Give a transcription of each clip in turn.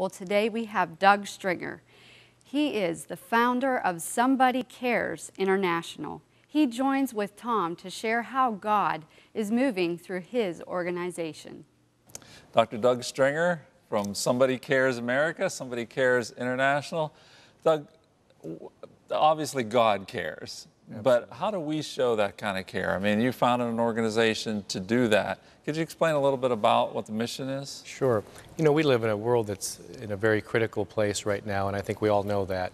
Well, today we have Doug Stringer. He is the founder of Somebody Cares International. He joins with Tom to share how God is moving through his organization. Dr. Doug Stringer from Somebody Cares America, Somebody Cares International. Doug, obviously God cares, but how do we show that kind of care? I mean, you founded an organization to do that. Could you explain a little bit about what the mission is? Sure. You know, we live in a world that's in a very critical place right now, and I think we all know that.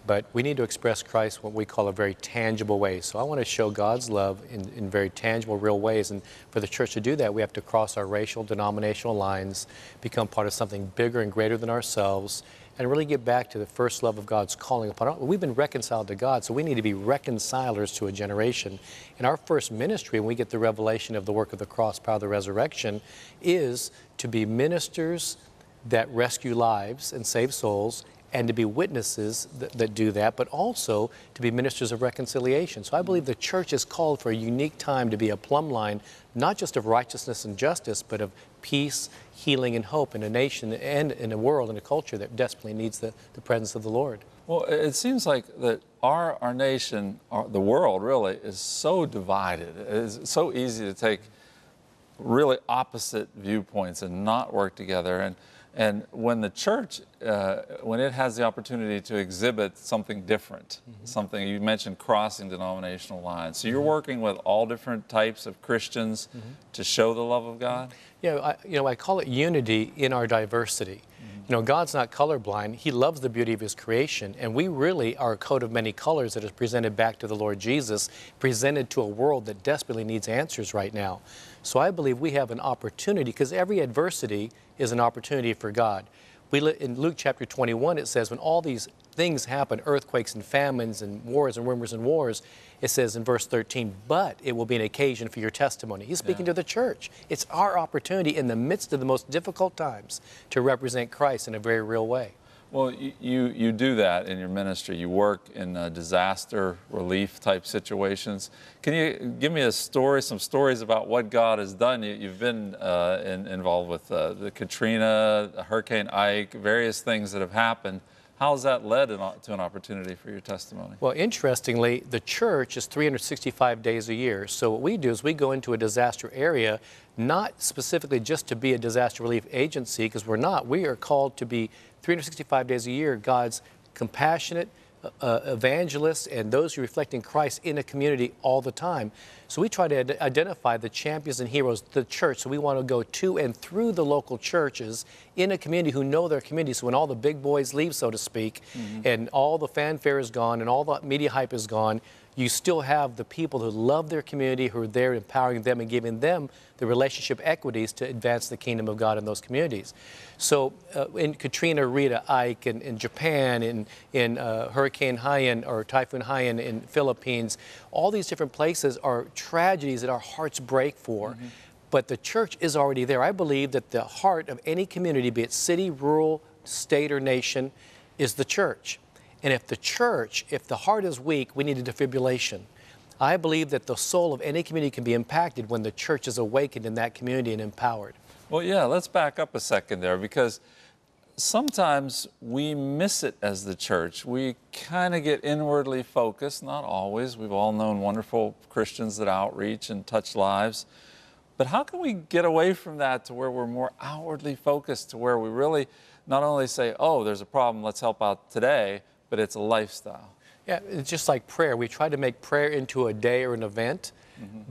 But we need to express Christ what we call a very tangible way. So I want to show God's love in very tangible, real ways. And for the church to do that, we have to cross our racial, denominational lines, become part of something bigger and greater than ourselves, and really get back to the first love of God's calling upon us. We've been reconciled to God, so we need to be reconcilers to a generation. And our first ministry, when we get the revelation of the work of the cross, power of the resurrection, is to be ministers that rescue lives and save souls, and to be witnesses that do that, but also to be ministers of reconciliation. So I believe the church is called for a unique time to be a plumb line, not just of righteousness and justice, but of peace, healing, and hope in a nation and in a world and a culture that desperately needs the presence of the Lord. Well, it seems like that our nation, the world really, is so divided. It is so easy to take really opposite viewpoints and not work together. And when the church, when it has the opportunity to exhibit something different, something, you mentioned crossing denominational lines. So you're working with all different types of Christians to show the love of God? Yeah, I call it unity in our diversity. You know, God's not colorblind. He loves the beauty of His creation, and we really are a coat of many colors that is presented back to the Lord Jesus, presented to a world that desperately needs answers right now. So I believe we have an opportunity, because every adversity is an opportunity for God. In Luke chapter 21, it says, when all these things happen, earthquakes and famines and wars and rumors and wars, it says in verse 13, but it will be an occasion for your testimony. He's speaking to the church. It's our opportunity in the midst of the most difficult times to represent Christ in a very real way. Well, you do that in your ministry. You work in disaster relief type situations. Can you give me a story, some stories about what God has done? You've been involved with the Katrina, Hurricane Ike, various things that have happened. How has that led to an opportunity for your testimony? Well, interestingly, the church is 365 days a year. So what we do is we go into a disaster area, not specifically just to be a disaster relief agency, because we're not. We are called to be 365 days a year, God's compassionate evangelists and those who are reflecting Christ in a community all the time. So we try to identify the champions and heroes of the church. So we want to go to and through the local churches in a community who know their community. So when all the big boys leave, so to speak, and all the fanfare is gone and all the media hype is gone, you still have the people who love their community, who are there empowering them and giving them the relationship equities to advance the kingdom of God in those communities. So in Katrina, Rita, Ike, in Japan, in Hurricane Haiyan or Typhoon Haiyan in Philippines, all these different places are tragedies that our hearts break for. But the church is already there. I believe that the heart of any community, be it city, rural, state, or nation, is the church. And if the heart is weak, we need a defibrillation. I believe that the soul of any community can be impacted when the church is awakened in that community and empowered. Well, yeah, let's back up a second there, because sometimes we miss it as the church. We kind of get inwardly focused, not always. We've all known wonderful Christians that outreach and touch lives. But how can we get away from that to where we're more outwardly focused, to where we really not only say, oh, there's a problem, let's help out today, but it's a lifestyle? Yeah, it's just like prayer. We try to make prayer into a day or an event,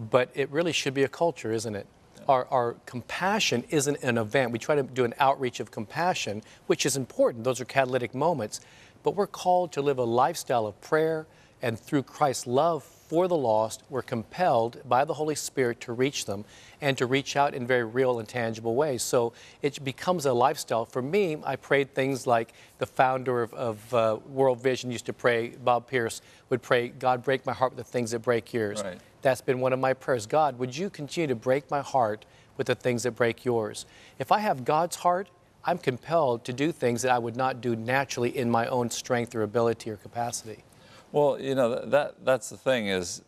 but it really should be a culture, isn't it? Our compassion isn't an event. We try to do an outreach of compassion, which is important. Those are catalytic moments. But we're called to live a lifestyle of prayer, and through Christ's love for the lost, we're compelled by the Holy Spirit to reach them and to reach out in very real and tangible ways. So it becomes a lifestyle. For me, I prayed things like the founder of World Vision used to pray, Bob Pierce would pray, God, break my heart with the things that break yours. Right. That's been one of my prayers. God, would you continue to break my heart with the things that break yours? If I have God's heart, I'm compelled to do things that I would not do naturally in my own strength or ability or capacity. Well, you know, that's the thing is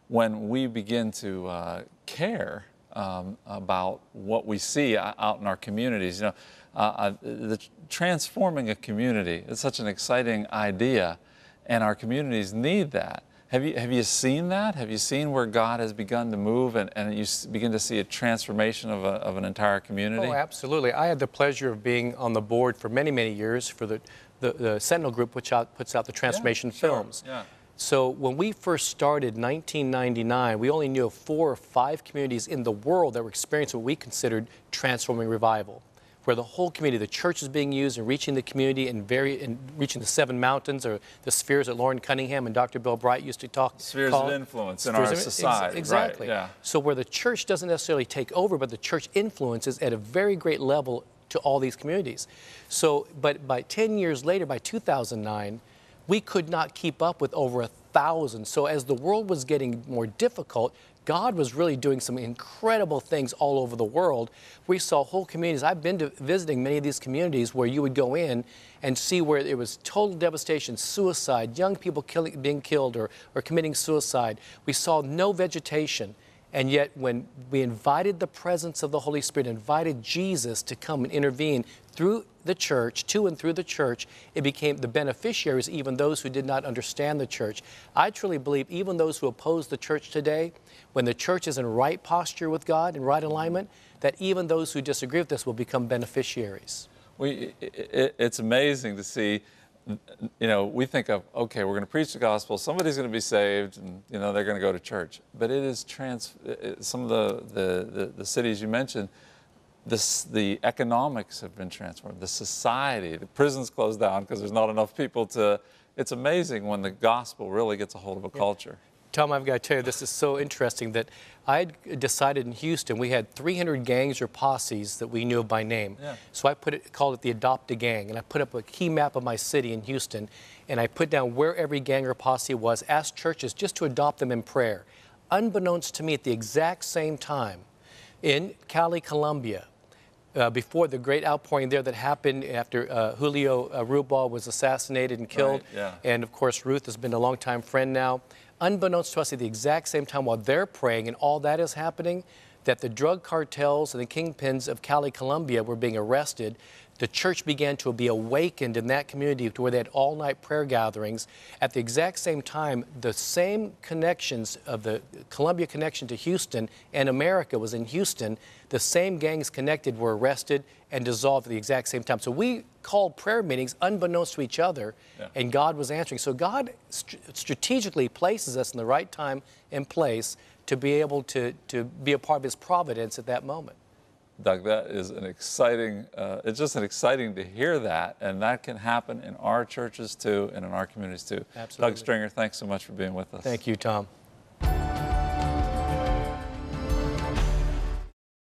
when we begin to care about what we see out in our communities. You know, Transforming a community is such an exciting idea, and our communities need that. Have you seen that? Have you seen where God has begun to move and you begin to see a transformation of an entire community? Oh, absolutely. I had the pleasure of being on the board for many, many years for the Sentinel Group, which puts out the transformation films. Yeah. So when we first started in 1999, we only knew of 4 or 5 communities in the world that were experiencing what we considered transforming revival, where the whole community, the church is being used and reaching the community and reaching the 7 mountains, or the spheres that Lauren Cunningham and Dr. Bill Bright used to talk. Spheres of influence in our society. Exactly. Right, yeah. So where the church doesn't necessarily take over, but the church influences at a very great level to all these communities. So, but by 10 years later, by 2009, we could not keep up with over 1,000. So as the world was getting more difficult, God was really doing some incredible things all over the world. We saw whole communities. I've been to visiting many of these communities where you would go in and see where it was total devastation, suicide, young people being killed or committing suicide. We saw no vegetation. And yet when we invited the presence of the Holy Spirit, invited Jesus to come and intervene through the church, to and through the church, it became the beneficiaries, even those who did not understand the church. I truly believe even those who oppose the church today, when the church is in right posture with God, in right alignment, that even those who disagree with this will become beneficiaries. It's amazing to see. You know, we think of, okay, we're going to preach the gospel, somebody's going to be saved, and, you know, they're going to go to church. But it is some of the cities you mentioned, the economics have been transformed, the society, the prisons closed down because there's not enough people to, it's amazing when the gospel really gets a hold of a culture. Tom, I've got to tell you, this is so interesting that I decided in Houston we had 300 gangs or posses that we knew of by name. Yeah. So I called it the Adopt a Gang, and I put up a key map of my city in Houston, and I put down where every gang or posse was, asked churches just to adopt them in prayer. Unbeknownst to me, at the exact same time, in Cali, Colombia, before the great outpouring there that happened after Julio Rubal was assassinated and killed, right, yeah. And of course Ruth has been a longtime friend now. Unbeknownst to us, at the exact same time while they're praying and all that is happening, that the drug cartels and the kingpins of Cali, Colombia were being arrested. The church began to be awakened in that community to where they had all-night prayer gatherings. At the exact same time, the same connections of the Colombia connection to Houston and America was in Houston. The same gangs connected were arrested and dissolved at the exact same time. So we called prayer meetings unbeknownst to each other, yeah. And God was answering. So God strategically places us in the right time and place to be able to be a part of His providence at that moment. Doug, that is an exciting, it's just exciting to hear that, and that can happen in our churches too and in our communities too. Absolutely. Doug Stringer, thanks so much for being with us. Thank you, Tom.